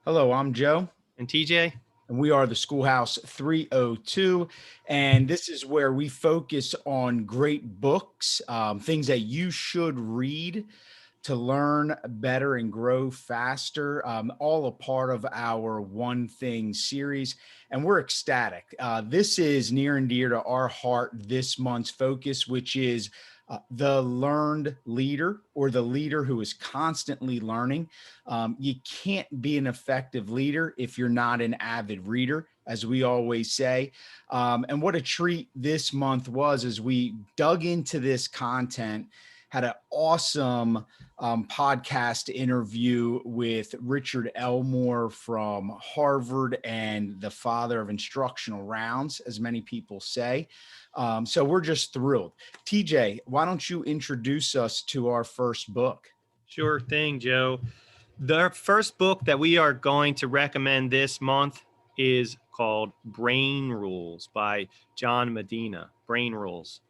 Hello, I'm Joe, And TJ? and we are the Schoolhouse 302. And this is where we focus on great books, things that you should read to learn better and grow faster, all a part of our One Thing series. And we're ecstatic. This is near and dear to our heart this month's focus, which is the learned leader or the leader who is constantly learning. You can't be an effective leader if you're not an avid reader, as we always say. And what a treat this month was as we dug into this content, had an awesome podcast interview with Richard Elmore from Harvard and the father of instructional rounds, as many people say. So we're just thrilled. TJ, why don't you introduce us to our first book? Sure thing, Joe. The first book that we are going to recommend this month is called Brain Rules by John Medina. Brain Rules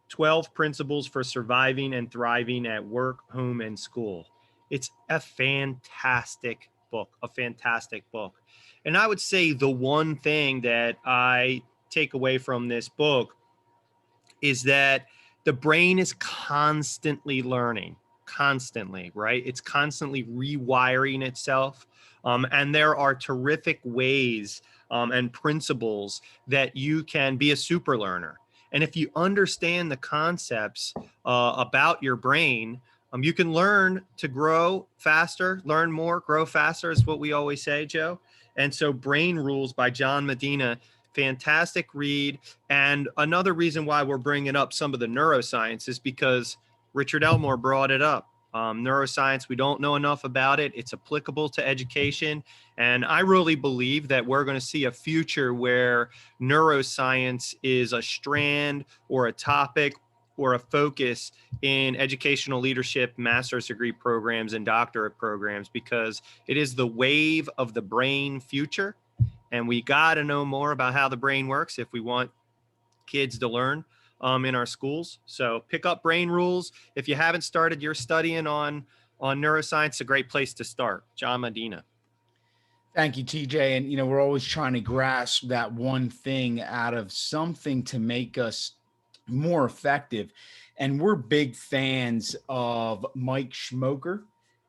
12 Principles for Surviving and Thriving at Work, Home, and School. It's a fantastic book, a fantastic book. And I would say the one thing that I take away from this book is that the brain is constantly learning, constantly, right? It's constantly rewiring itself. And there are terrific ways and principles that you can be a super learner. And if you understand the concepts about your brain, you can learn to grow faster, learn more, grow faster is what we always say, Joe. And so Brain Rules by John Medina, fantastic read. And another reason why we're bringing up some of the neuroscience is because Richard Elmore brought it up. Neuroscience, we don't know enough about it. It's applicable to education. And I really believe that we're going to see a future where neuroscience is a strand or a topic or a focus in educational leadership, master's degree programs, and doctorate programs, because it is the wave of the brain future. And we got to know more about how the brain works if we want kids to learn in our schools. So pick up Brain Rules. If you haven't started your studying on neuroscience, a great place to start. John Medina. Thank you, TJ. And, we're always trying to grasp that one thing out of something to make us more effective. And we're big fans of Mike Schmoker.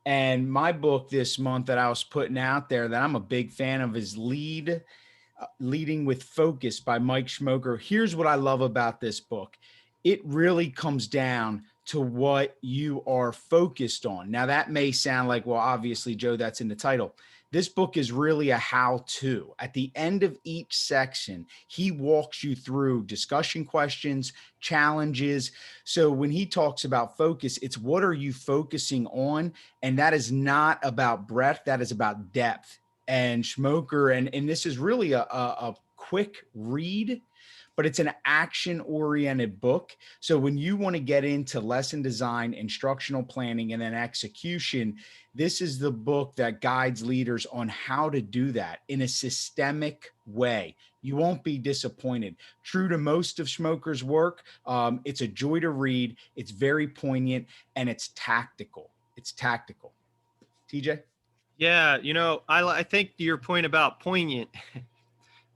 And my book this month that I was putting out there that I'm a big fan of is Leading with Focus by Mike Schmoker. Here's what I love about this book. It really comes down to what you are focused on. Now, that may sound like, well, obviously, Joe, that's in the title. This book is really a how-to. At the end of each section, he walks you through discussion questions, challenges. So when he talks about focus, it's what are you focusing on? And that is not about breadth, that is about depth. And Schmoker, and this is really a quick read, but it's an action-oriented book. So when you want to get into lesson design, instructional planning, and then execution, this is the book that guides leaders on how to do that in a systemic way. You won't be disappointed. True to most of Schmoker's work, it's a joy to read. It's very poignant, and it's tactical. It's tactical. TJ? Yeah, I think your point about poignant.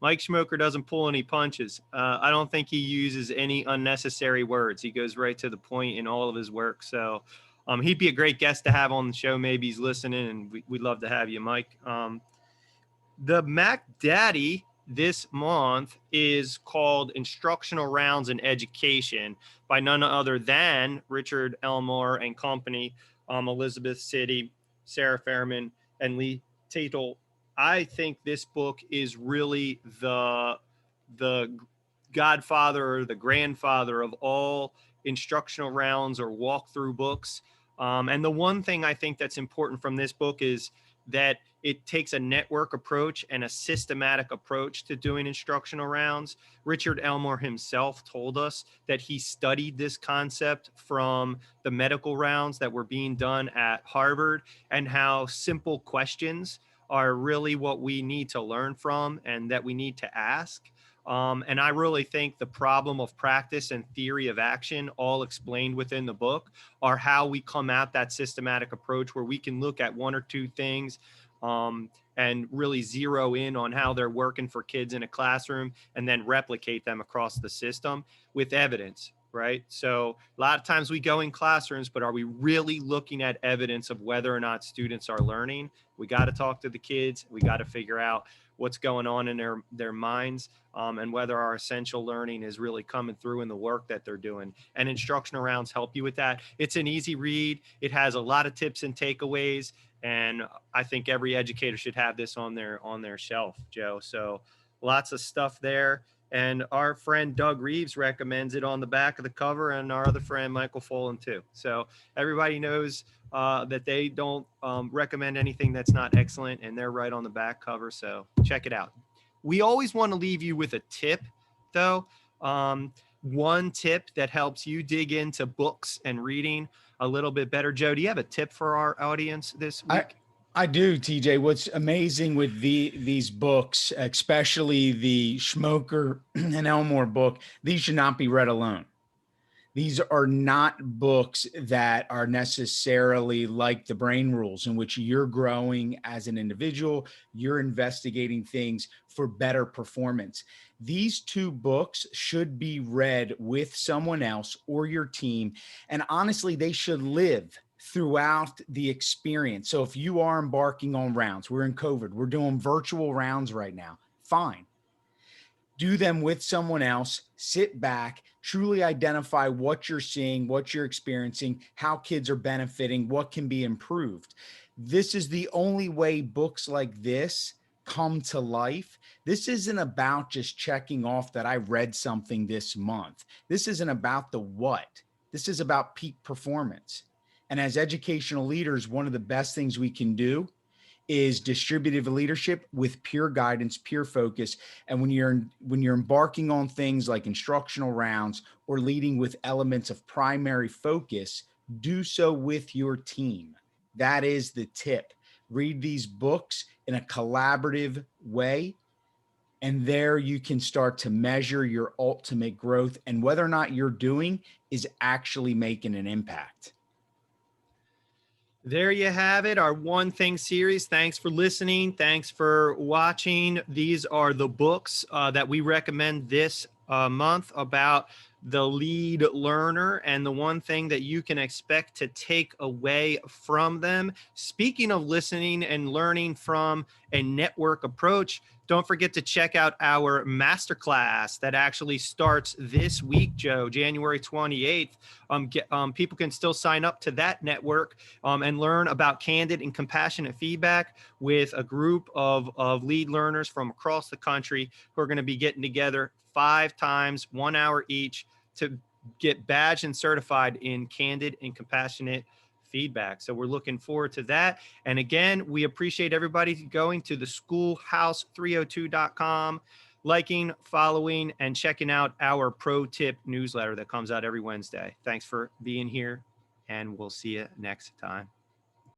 Mike Schmoker doesn't pull any punches. I don't think he uses any unnecessary words. He goes right to the point in all of his work. So he'd be a great guest to have on the show. Maybe he's listening, and we'd love to have you, Mike. The Mac Daddy this month is called Instructional Rounds in Education by none other than Richard Elmore and company, Elizabeth City, Sara Fiarman, and Lee Teitel. I think this book is really the godfather or the grandfather of all instructional rounds or walkthrough books. And the one thing I think that's important from this book is that it takes a network approach and a systematic approach to doing instructional rounds. Richard Elmore himself told us that he studied this concept from the medical rounds that were being done at Harvard, and how simple questions are really what we need to learn from and that we need to ask. And I really think the problem of practice and theory of action, all explained within the book, are how we come at that systematic approach where we can look at one or two things and really zero in on how they're working for kids in a classroom and then replicate them across the system with evidence, right? So a lot of times we go in classrooms, but are we really looking at evidence of whether or not students are learning? We got to talk to the kids. We got to figure out what's going on in their minds, and whether our essential learning is really coming through in the work that they're doing. And instructional rounds help you with that. It's an easy read. It has a lot of tips and takeaways. And I think every educator should have this on their shelf, Joe. So lots of stuff there. And our friend Doug Reeves recommends it on the back of the cover, and our other friend Michael Folan too. So everybody knows that they don't recommend anything that's not excellent, and they're right on the back cover. So check it out. We always want to leave you with a tip, though. One tip that helps you dig into books and reading a little bit better. Joe, do you have a tip for our audience this week? I do, TJ. What's amazing with these books, especially the Schmoker and Elmore book, these should not be read alone. These are not books that are necessarily like the Brain Rules, in which you're growing as an individual, you're investigating things for better performance. These two books should be read with someone else or your team. And honestly, they should live throughout the experience. So if you are embarking on rounds, we're in COVID, we're doing virtual rounds right now, fine. Do them with someone else, sit back, truly identify what you're seeing, what you're experiencing, how kids are benefiting, what can be improved. This is the only way books like this come to life. This isn't about just checking off that I read something this month. This isn't about the what. This is about peak performance. And as educational leaders, one of the best things we can do is distributive leadership with pure guidance, pure focus. And when you're embarking on things like instructional rounds or leading with elements of primary focus, do so with your team. That is the tip. Read these books in a collaborative way, and there you can start to measure your ultimate growth and whether or not you're doing is actually making an impact. There you have it, our One Thing series. Thanks for listening. Thanks for watching. These are the books that we recommend this month about the lead learner and the one thing that you can expect to take away from them. Speaking of listening and learning from a network approach, don't forget to check out our masterclass that actually starts this week, Joe, January 28th. People can still sign up to that network and learn about candid and compassionate feedback with a group of lead learners from across the country who are going to be getting together 5 times, 1 hour each, to get badged and certified in candid and compassionate feedback. So we're looking forward to that. And again, we appreciate everybody going to the schoolhouse302.com, liking, following, and checking out our pro tip newsletter that comes out every Wednesday. Thanks for being here, and we'll see you next time.